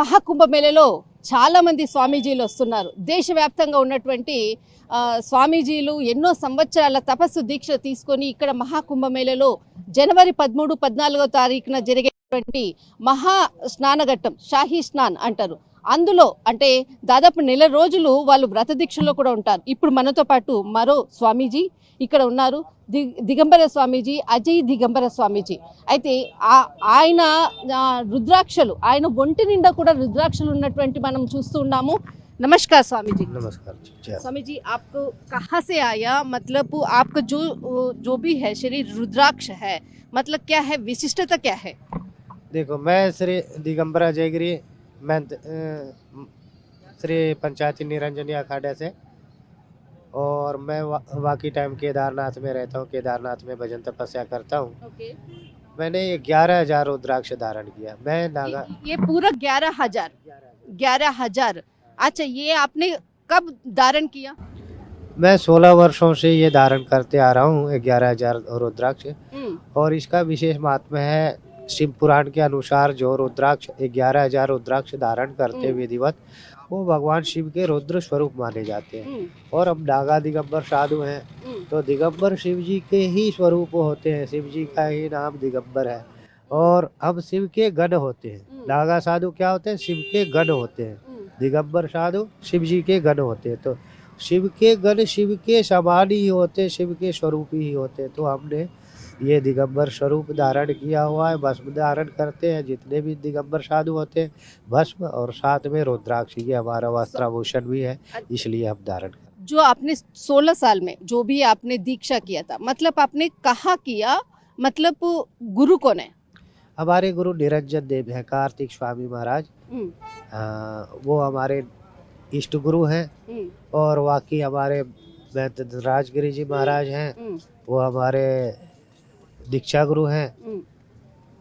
మహాకుంభమేళలో చాలా మంది స్వామీజీలు వస్తున్నారు. దేశవ్యాప్తంగా ఉన్నటువంటి స్వామీజీలు ఎన్నో సంవత్సరాల తపస్సు దీక్ష తీసుకొని ఇక్కడ మహాకుంభమేళలో జనవరి 13, 14వ తారీఖున జరిగేటువంటి మహా స్నానఘట్టం, షాహీ స్నాన్ అంటారు. అందులో అంటే దాదాపు నెల రోజులు వాళ్ళు వ్రత దీక్షలో కూడా ఉంటారు. ఇప్పుడు మనతో పాటు మరో స్వామీజీ ఇక్కడ ఉన్నారు, దిగంబర స్వామీజీ, అజయ్ దిగంబర స్వామీజీ. అయితే ఆయన రుద్రాక్షలు, ఆయన ఒంటి నిండా కూడా రుద్రాక్షలు ఉన్నటువంటి మనం చూస్తూ ఉన్నాము. नमस्कार स्वामी जी। नमस्कार स्वामी जी, आपको कहाँ से आया, मतलब आपका जो भी है शरीर रुद्राक्ष है, मतलब क्या है, विशिष्टता क्या है? देखो, मैं श्री दिगंबर अजयगिरी, मैं श्री पंचायती निरंजनी अखाड़े से, और मैं बाकी टाइम केदारनाथ में रहता हूँ। केदारनाथ में भजन तपस्या करता हूँ। मैंने 11,000 रुद्राक्ष धारण किया। मैं नागा ये पूरा 11,000। अच्छा, ये आपने कब धारण किया? मैं 16 वर्षों से ये धारण करते आ रहा हूँ, 11,000 रुद्राक्ष। और इसका विशेष महात्मा है। शिव पुराण के अनुसार जो रुद्राक्ष 11,000 रुद्राक्ष धारण करते विधिवत, वो भगवान शिव के रुद्र स्वरूप माने जाते हैं। और हम नागा दिगंबर साधु हैं, तो दिगंबर शिव जी के ही स्वरूप होते हैं। शिव जी का ही नाम दिगंबर है, और हम शिव के गण होते हैं। नागा साधु क्या होते हैं? शिव के गण होते हैं। दिगंबर साधु शिव जी के गण होते हैं। तो शिव के गण शिव के समान ही होते, शिव के स्वरूप ही होते। तो हमने ये दिगंबर स्वरूप धारण किया हुआ है। भस्म धारण करते हैं जितने भी दिगंबर साधु होते हैं, भस्म, और साथ में रुद्राक्ष, ये हमारा वस्त्राभूषण भी है, इसलिए हम धारण करते। जो आपने 16 साल में जो भी आपने दीक्षा किया था, मतलब आपने कहाँ किया, मतलब गुरु कौन है? हमारे गुरु निरंजन देव है, कार्तिक स्वामी महाराज। वो हमारे इष्ट गुरु हैं। और बाकी हमारे राजगिरी जी महाराज हैं, वो हमारे दीक्षा गुरु हैं।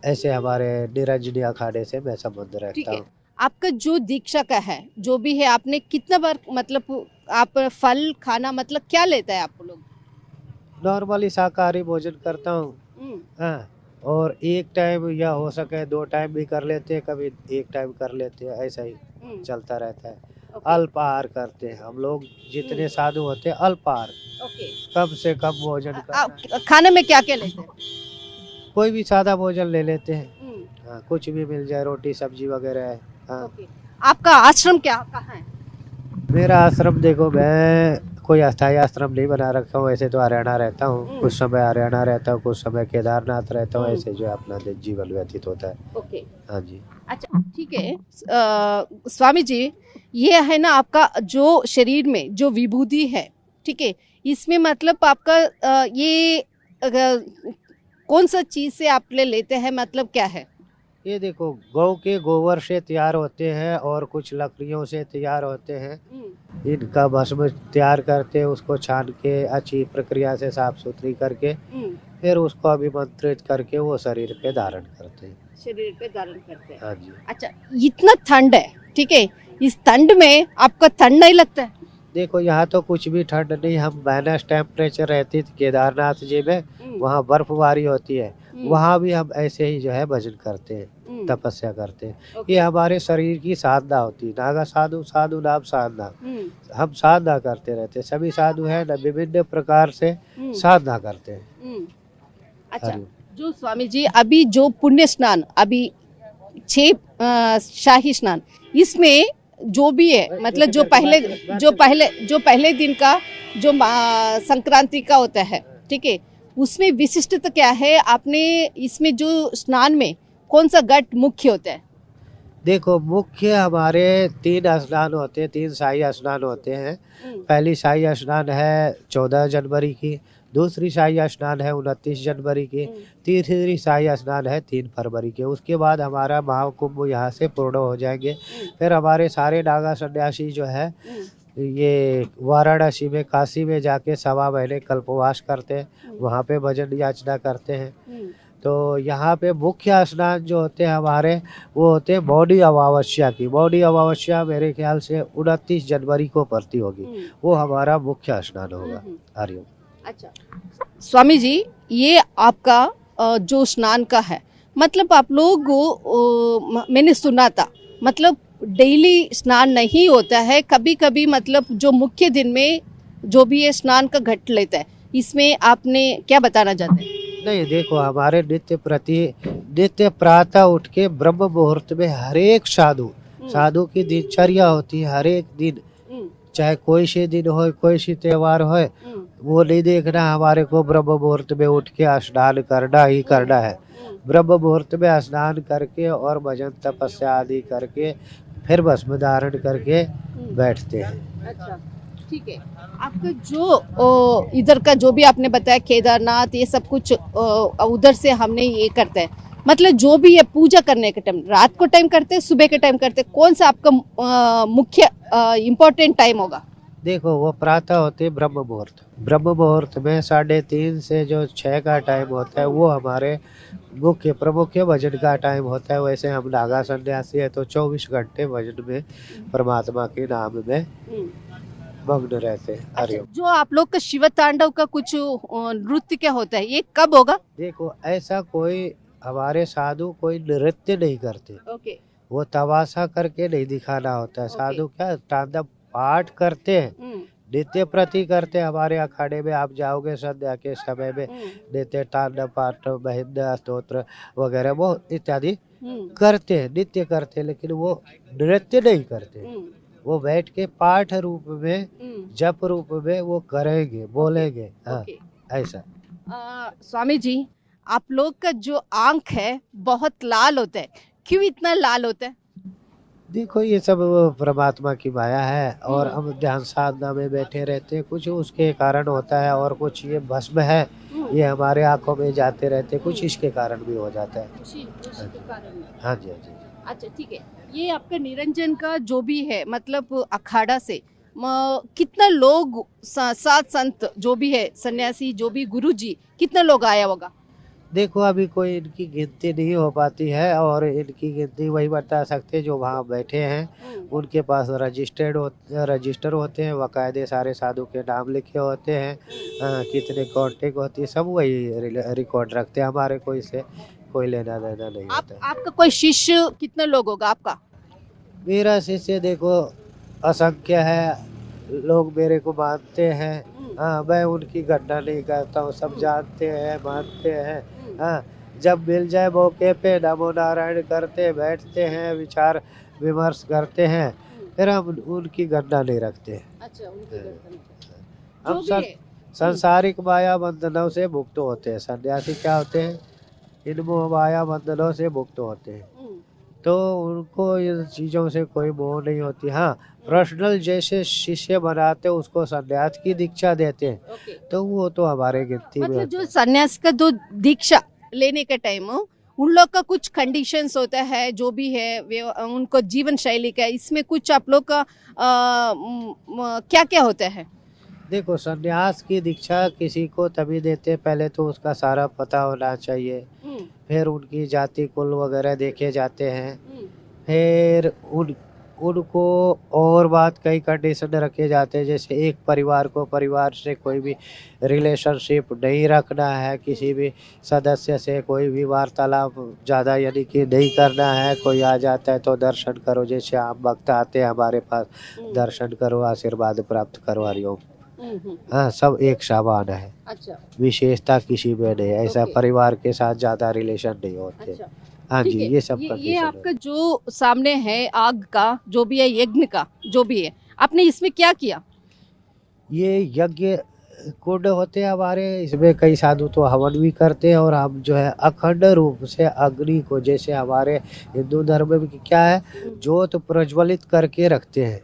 ऐसे हमारे निरंजनी अखाड़े से मैं संबंध रखता हूँ। आपका जो दीक्षा का है, जो भी है, आपने कितना बार, मतलब आप फल खाना, मतलब क्या लेता है आप लोग? नॉर्मली शाकाहारी भोजन करता हूँ। हाँ, और एक टाइम या हो सके 2 टाइम भी कर लेते हैं, कभी 1 टाइम कर लेते हैं, ऐसा ही चलता रहता है। अल्पाहार करते हैं हम लोग, जितने साधु होते हैं अल्पाहार, कम से कम भोजन करते हैं। खाने में क्या क्या लेते हैं? कोई भी सादा भोजन ले लेते हैं। हाँ, कुछ भी मिल जाए, रोटी सब्जी वगैरह है। हाँ। आपका आश्रम कहाँ है? मेरा आश्रम, देखो, मैं कोई अस्थायी आश्रम नहीं बना रखा हूँ। ऐसे तो हरियाणा रहता हूँ, कुछ समय हरियाणा रहता हूँ, कुछ समय केदारनाथ रहता हूँ। ऐसे जो अपना जीवन व्यतीत होता है। हाँ जी। अच्छा, ठीक है। स्वामी जी, ये है ना आपका जो शरीर में जो विभूति है, ठीक है, इसमें मतलब आपका ये कौन सा चीज से आप लेते हैं, मतलब क्या है? ये देखो, गौ के गोबर से तैयार होते हैं, और कुछ लकड़ियों से तैयार होते हैं। इनका भस्म तैयार करते, उसको छान के अच्छी प्रक्रिया से साफ सुथरी करके, फिर उसको अभिमंत्रित करके वो शरीर पे धारण करते हैं। शरीर पे धारण करते हैं। हाँ जी। अच्छा, इतना ठंड है, ठीक है, इस ठंड में आपका ठंड नहीं लगता है? देखो, यहाँ तो कुछ भी ठंड नहीं, हम माइनस टेम्परेचर रहती थी केदारनाथ जी में, वहाँ बर्फबारी होती है, वहाँ भी हम ऐसे ही जो है भजन करते हैं, तपस्या करते हैं। ये हमारे शरीर की साधना होती है। नागा साधु, साधु नाम साधना, हम साधना करते रहते हैं। सभी साधु हैं ना, विभिन्न प्रकार से साधना करते हैं। अच्छा, जो स्वामी जी अभी जो पुण्य स्नान, अभी 6 शाही स्नान, इसमें जो भी है, मतलब जो पहले दिन का जो संक्रांति का होता है, ठीक है, उसमें विशिष्टता क्या है? आपने इसमें जो स्नान में कौन सा घट मुख्य होता है? देखो, मुख्य हमारे 3 स्नान होते हैं, 3 शाही स्नान होते हैं। पहली शाही स्नान है 14 जनवरी की, दूसरी शाही स्नान है 29 जनवरी की, तीसरी शाही स्नान है 3 फरवरी की। उसके बाद हमारा महाकुंभ यहाँ से पूर्ण हो जाएंगे। फिर हमारे सारे नागा सन्यासी जो है, ये वाराणसी में, काशी में जाके 1.25 महीने कल्पवास करते हैं, वहाँ पे भजन याचना करते हैं। तो यहाँ पे मुख्य स्नान जो होते हैं हमारे, वो होते हैं मौनी अमावस्या की। मौनी अमावस्या मेरे ख्याल से 29 जनवरी को पड़ती होगी, वो हमारा मुख्य स्नान होगा। हरिओम। अच्छा, स्वामी जी, ये आपका जो स्नान का है, मतलब आप लोग मैंने सुना था, मतलब डेली स्नान नहीं होता है, कभी कभी मतलब जो मुख्य दिन में जो भी ये स्नान का घट लेता है, इसमें आपने क्या बताना चाहते हैं? नहीं, देखो हमारे नित्य प्रातः उठ के ब्रह्म मुहूर्त में हर एक साधु की दिनचर्या होती है। हर एक दिन, चाहे कोई सी दिन हो, कोई सी त्योहार हो, वो नहीं देखना हमारे को ब्रह्म मुहूर्त में उठ के स्नान करना ही करना है। ब्रह्म मुहूर्त में स्नान करके और भजन तपस्या आदि करके फिर भस्म धारण करके बैठते हैं। अच्छा, ठीक है। आपका जो इधर का जो भी आपने बताया केदारनाथ, ये सब कुछ उधर से हमने ये करते हैं, मतलब जो भी है पूजा करने के टाइम रात को टाइम करते हैं, सुबह के टाइम करते हैं, कौन सा आपका मुख्य इम्पोर्टेंट टाइम होगा? देखो वो प्रातः होती है ब्रह्म मुहूर्त में 3:30 से जो 6 का टाइम होता है वो हमारे मुख्य प्रमुख भजन का टाइम होता है। वैसे हम नागा सन्यासी है तो 24 घंटे भजन में परमात्मा के नाम में मग्न रहते हैं। अच्छा, हरिओम। जो आप लोग का शिव तांडव का कुछ नृत्य क्या होता है, ये कब होगा? देखो ऐसा कोई हमारे साधु कोई नृत्य नहीं करते, ओके, वो तमाशा करके नहीं दिखाना होता है। साधु क्या तांडव पाठ करते हैं, नित्य प्रति करते हैं। हमारे अखाड़े में आप जाओगे संध्या के समय में नित्य तांडव पाठ, महेंद्र स्तोत्र वगैरह वो इत्यादि करते हैं, नित्य करते हैं, लेकिन वो नृत्य नहीं करते। वो बैठ के पाठ रूप में, जप रूप में वो करेंगे, बोलेंगे। हाँ, ऐसा। स्वामी जी, आप लोग का जो आंख है बहुत लाल होता है, क्यों इतना लाल होता है? देखो ये सब परमात्मा की माया है और हम ध्यान साधना में बैठे रहते हैं, कुछ उसके कारण होता है और कुछ ये भस्म है ये हमारे आंखों में जाते रहते, कुछ इसके कारण भी हो जाता है। हाँ जी, हाँ जी। अच्छा, ठीक है। ये आपका निरंजन का जो भी है, मतलब अखाड़ा से कितना लोग सात संत जो भी है, सन्यासी जो भी गुरु जी, कितना लोग आया होगा? देखो अभी कोई इनकी गिनती नहीं हो पाती है और इनकी गिनती वही बता सकते जो वहाँ बैठे हैं, उनके पास रजिस्टर होते हैं, बाकायदे सारे साधु के नाम लिखे होते हैं, कितने कांटेक्ट होती है सब वही रिकॉर्ड रखते हैं। हमारे कोई से कोई लेना देना नहीं होता। आपका कोई शिष्य कितना लोग होगा आपका? मेरा शिष्य देखो असंख्य है, लोग मेरे को मानते हैं। हाँ, मैं उनकी गणना नहीं करता हूँ, सब जानते हैं, मानते हैं। हाँ, जब मिल जाए मौके पे नमो नारायण करते बैठते हैं, विचार विमर्श करते हैं, फिर हम उनकी गणना नहीं रखते। अच्छा, उनकी गणना हम संसारिक माया बंधनों से मुक्त होते हैं। सन्यासी क्या होते हैं? इन मोह माया बंधनों से मुक्त होते हैं, तो उनको इन चीज़ों से कोई मोह नहीं होती। हाँ, पर्सनल जैसे शिष्य बनाते उसको सन्यास की दीक्षा देते हैं, तो वो तो हमारे गिनती में। मतलब जो सन्यास का जो दीक्षा लेने के टाइम उन लोग का कुछ कंडीशंस होता है, जो भी है वे उनको जीवन शैली का, इसमें कुछ आप लोग का क्या क्या होता है? देखो सन्यास की दीक्षा किसी को तभी देते, पहले तो उसका सारा पता होना चाहिए, फिर उनकी जाति कुल वगैरह देखे जाते हैं, फिर उनको और बात कई कंडीशन रखे जाते हैं, जैसे एक परिवार को परिवार से कोई भी रिलेशनशिप नहीं रखना है, किसी भी सदस्य से कोई भी वार्तालाप ज़्यादा यानी कि नहीं करना है। कोई आ जाता है तो दर्शन करो, जैसे आप भक्त आते हैं हमारे पास, दर्शन करो, आशीर्वाद प्राप्त करो, हरिओम। हाँ, सब एक समान है। अच्छा, विशेषता किसी में नहीं, ऐसा परिवार के साथ ज़्यादा रिलेशन नहीं होते। अच्छा, हाँ जी, ये सब ये आपका जो सामने है आग का जो भी है, यज्ञ का जो भी है, आपने इसमें क्या किया? ये यज्ञ कुंड होते हैं हमारे, इसमें कई साधु तो हवन भी करते हैं और हम जो है अखंड रूप से अग्नि को, जैसे हमारे हिंदू धर्म में क्या है, ज्योत प्रज्वलित करके रखते हैं,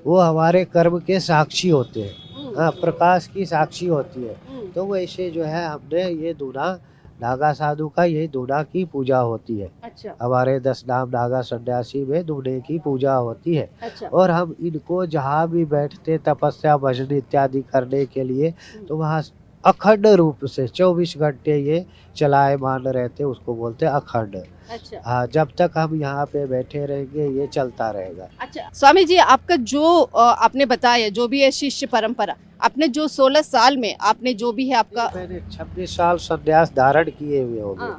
वो हमारे कर्म के साक्षी होते हैं। हाँ, प्रकाश की साक्षी होती है, तो वैसे जो है हमने ये दूना नागा साधु का ये दूना की पूजा होती है। अच्छा, हमारे 10 नाम नागा सन्यासी में दूने की पूजा होती है। अच्छा, और हम इनको जहाँ भी बैठते तपस्या भजन इत्यादि करने के लिए, तो वहाँ अखंड रूप से 24 घंटे ये चलायमान रहते, उसको बोलते हैं अखंड। अच्छा, हाँ, जब तक हम यहाँ पे बैठे रहेंगे ये चलता रहेगा। अच्छा, स्वामी जी, आपका जो आपने बताया जो भी है शिष्य परंपरा, आपने जो 16 साल में आपने जो भी है आपका, मैंने 26 साल संन्यास धारण किए हुए हो गए।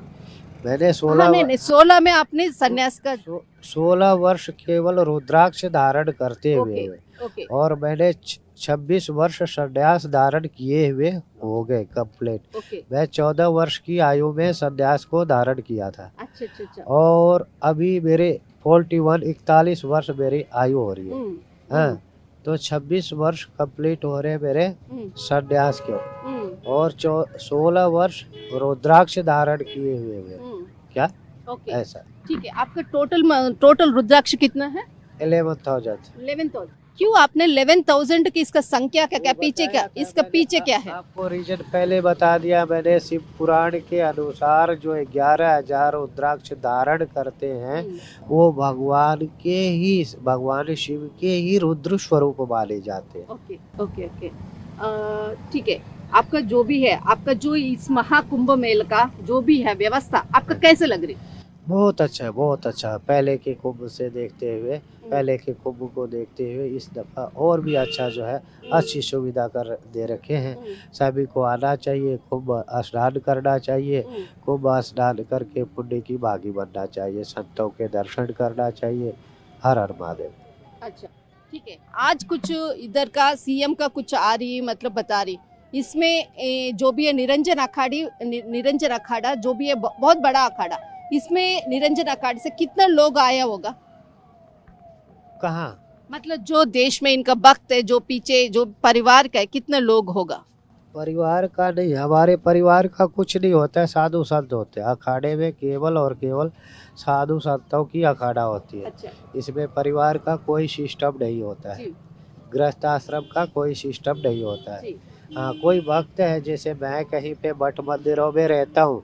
मैंने 16 नहीं 16 में आपने संन्यास का 16 वर्ष केवल रुद्राक्ष धारण करते हुए ओके हुए ओके और मैंने 26 वर्ष संन्यास धारण किए हुए हो गए कंप्लीट। ओके मैं 14 वर्ष की आयु में संन्यास को धारण किया था अच्छा अच्छा अच्छा और अभी मेरे 41 वर्ष मेरी आयु हो रही है। हम्म, हाँ, तो 26 वर्ष कंप्लीट हो रहे मेरे हम्म, संन्यास के हम्म, और 16 वर्ष रुद्राक्ष धारण किए हुए हुए। हम्म, क्या ओके ऐसा ठीक है। आपका टोटल रुद्राक्ष कितना है? 11,000। 11,000। क्यों आपने 11,000 की इसका संख्या क्या क्या पीछे क्या इसका पीछे क्या है? आपको रीजन पहले बता दिया मैंने। शिव पुराण के अनुसार जो 11,000 रुद्राक्ष धारण करते हैं वो भगवान शिव के ही रुद्र स्वरूप माने जाते हैं। ओके ओके ओके ठीक है। आपका जो भी है, आपका जो इस महाकुंभ मेल का जो भी है व्यवस्था आपका कैसे लग रही? बहुत अच्छा है, बहुत अच्छा। पहले के कुंभ से देखते हुए, पहले के कुंभ को देखते हुए इस दफा और भी अच्छा जो है अच्छी सुविधा कर दे रखे हैं। सभी को आना चाहिए, कुंभ स्नान करना चाहिए, कुंभ स्नान करके पुण्य की भागी बनना चाहिए, संतों के दर्शन करना चाहिए। हर हर महादेव। अच्छा ठीक है। आज कुछ इधर का सीएम का कुछ आ रही मतलब बता रही इसमें जो भी है निरंजन अखाड़ा जो भी है बहुत बड़ा अखाड़ा, इसमें निरंजन अखाड़े से कितना लोग आया होगा? कहाँ? मतलब जो देश में इनका भक्त है, जो पीछे जो परिवार का है, कितना लोग होगा? परिवार का नहीं, हमारे परिवार का कुछ नहीं होता है, साधु संत होते हैं। अखाड़े में केवल और केवल साधु संतों की अखाड़ा होती है। अच्छा इसमें परिवार का कोई सिस्टम नहीं होता है, जी गृहस्थ आश्रम का कोई सिस्टम नहीं होता है। जी हाँ, कोई भक्त है, जैसे मैं कहीं पे मठ मंदिरों में रहता हूँ,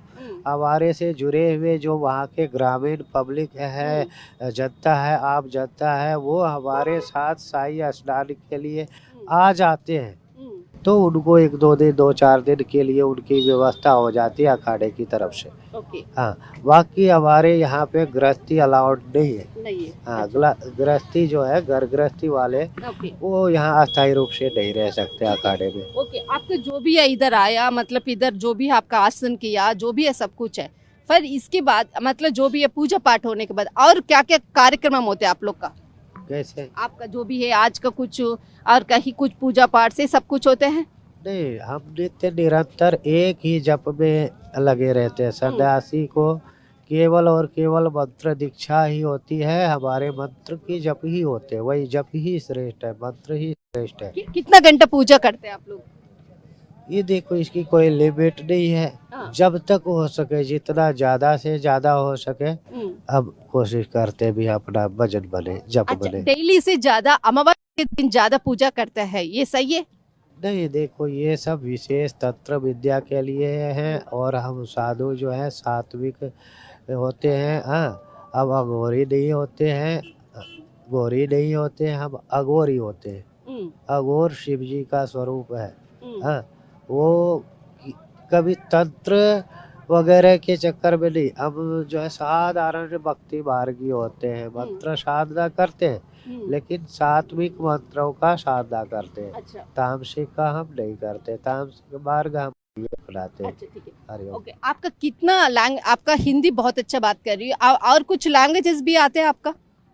हमारे से जुड़े हुए जो वहाँ के ग्रामीण पब्लिक है, जनता है, आम जनता है, वो हमारे साथ शाही स्नान के लिए आ जाते हैं। तो उनको 1-2 दिन 2-4 दिन के लिए उनकी व्यवस्था हो जाती है अखाड़े की तरफ से। ओके हाँ, बाकी हमारे यहाँ पे गृहस्थी अलाउड नहीं है। नहीं है। हाँ, गृहस्थी जो है, घर गृहस्थी वाले ओके वो यहाँ अस्थायी रूप से नहीं रह सकते अखाड़े में। ओके आपका जो भी है इधर आया, मतलब इधर जो भी आपका आसन किया, जो भी है सब कुछ है, फिर इसके बाद मतलब जो भी है पूजा पाठ होने के बाद और क्या क्या कार्यक्रम होते हैं आप लोग का? कैसे? आपका जो भी है आज का कुछ और कहीं कुछ पूजा पाठ से सब कुछ होते हैं? नहीं, हम नित्य निरंतर एक ही जप में लगे रहते हैं। सन्यासी को केवल और केवल मंत्र दीक्षा ही होती है, हमारे मंत्र की जप ही होते हैं, वही जप ही श्रेष्ठ है, मंत्र ही श्रेष्ठ है। कितना घंटा पूजा करते हैं आप लोग? ये देखो, इसकी कोई लिमिट नहीं है, हाँ। जब तक हो सके, जितना ज्यादा से ज्यादा हो सके। अब कोशिश करते भी अपना भजन बने, जप अच्छा, बने। डेली से ज्यादा अमावस्या के दिन ज्यादा पूजा करते हैं, ये सही है? नहीं, देखो ये सब विशेष तंत्र विद्या के लिए है और हम साधु जो है सात्विक होते हैं। हाँ, अब अघोरी नहीं होते हैं, गोरी नहीं होते हैं, हम अघोरी होते हैं। अघोर शिव जी का स्वरूप है। हाँ, वो कभी तंत्र वगैरह के चक्कर में नहीं, हम जो है साधारण भक्ति मार्गी होते हैं, मंत्र साधना करते हैं लेकिन सात्विक मंत्रों का साधना करते हैं। अच्छा तामसिक का हम नहीं करते, तामसिक मार्ग हम अपनाते हैं। अच्छा ठीक है। हरिओम। ओके आपका कितना आपका हिंदी बहुत अच्छा बात कर रही है, और कुछ लैंग्वेजेस भी आते हैं आपका?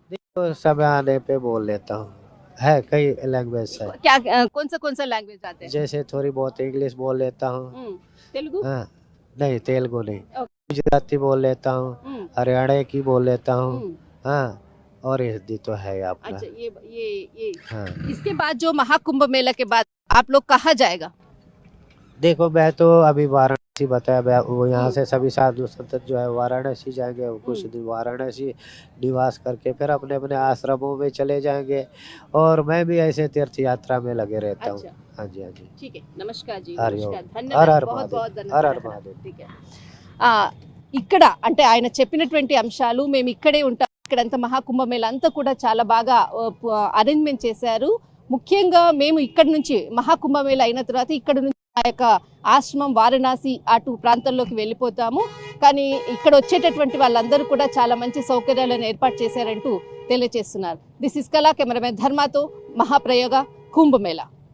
तो समय आने पे बोल लेता हूँ, है कई लैंग्वेज है। क्या कौन सा लैंग्वेज आते हैं? जैसे थोड़ी बहुत इंग्लिश बोल लेता हूँ। तेलुगु? हाँ, नहीं तेलुगु नहीं, ओके। गुजराती बोल लेता हूँ, हरियाणा की बोल लेता हूँ। हाँ, और हिंदी तो है अपना। अच्छा ये हाँ, इसके बाद जो महाकुंभ मेला के बाद आप लोग कहाँ जाएगा? देखो मैं तो अभी वाराणसी बताया, वो यहाँ से सभी साधु संत जो है वाराणसी जाएंगे, कुछ दिन वाराणसी निवास करके फिर अपने अपने आश्रमों में चले जाएंगे और मैं भी ऐसे तीर्थ यात्रा में लगे रहता हूँ। अच्छा हाँ जी, हाँ जी। ठीक है, नमस्कार जी, हरिओम। नमस्कार, हर धन्यवाद, हर बहुत महादेव, बहुत हर हर धन्यवाद। महादेव। ठीक है, ఇక్కడ అంటే ఆయన చెప్పినటువంటి అంశాలు మేము ఇక్కడే ఉంటాం, ఇక్కడంతా మహాకుంభమేళ అంతా కూడా చాలా బాగా అరేంజ్మెంట్ చేశారు. ముఖ్యంగా మేము ఇక్కడ నుంచి మహాకుంభమేళ అయిన తర్వాత ఇక్కడ నుంచి ఆ యొక్క ఆశ్రమం వారణాసి అటు ప్రాంతాల్లోకి వెళ్ళిపోతాము. కానీ ఇక్కడ వచ్చేటటువంటి వాళ్ళందరూ కూడా చాలా మంచి సౌకర్యాలను ఏర్పాటు చేశారంటూ తెలియజేస్తున్నారు. దిస్ ఇస్ కళా కెమెరామెన్ ధర్మాతో మహాప్రయోగ కుంభమేళ.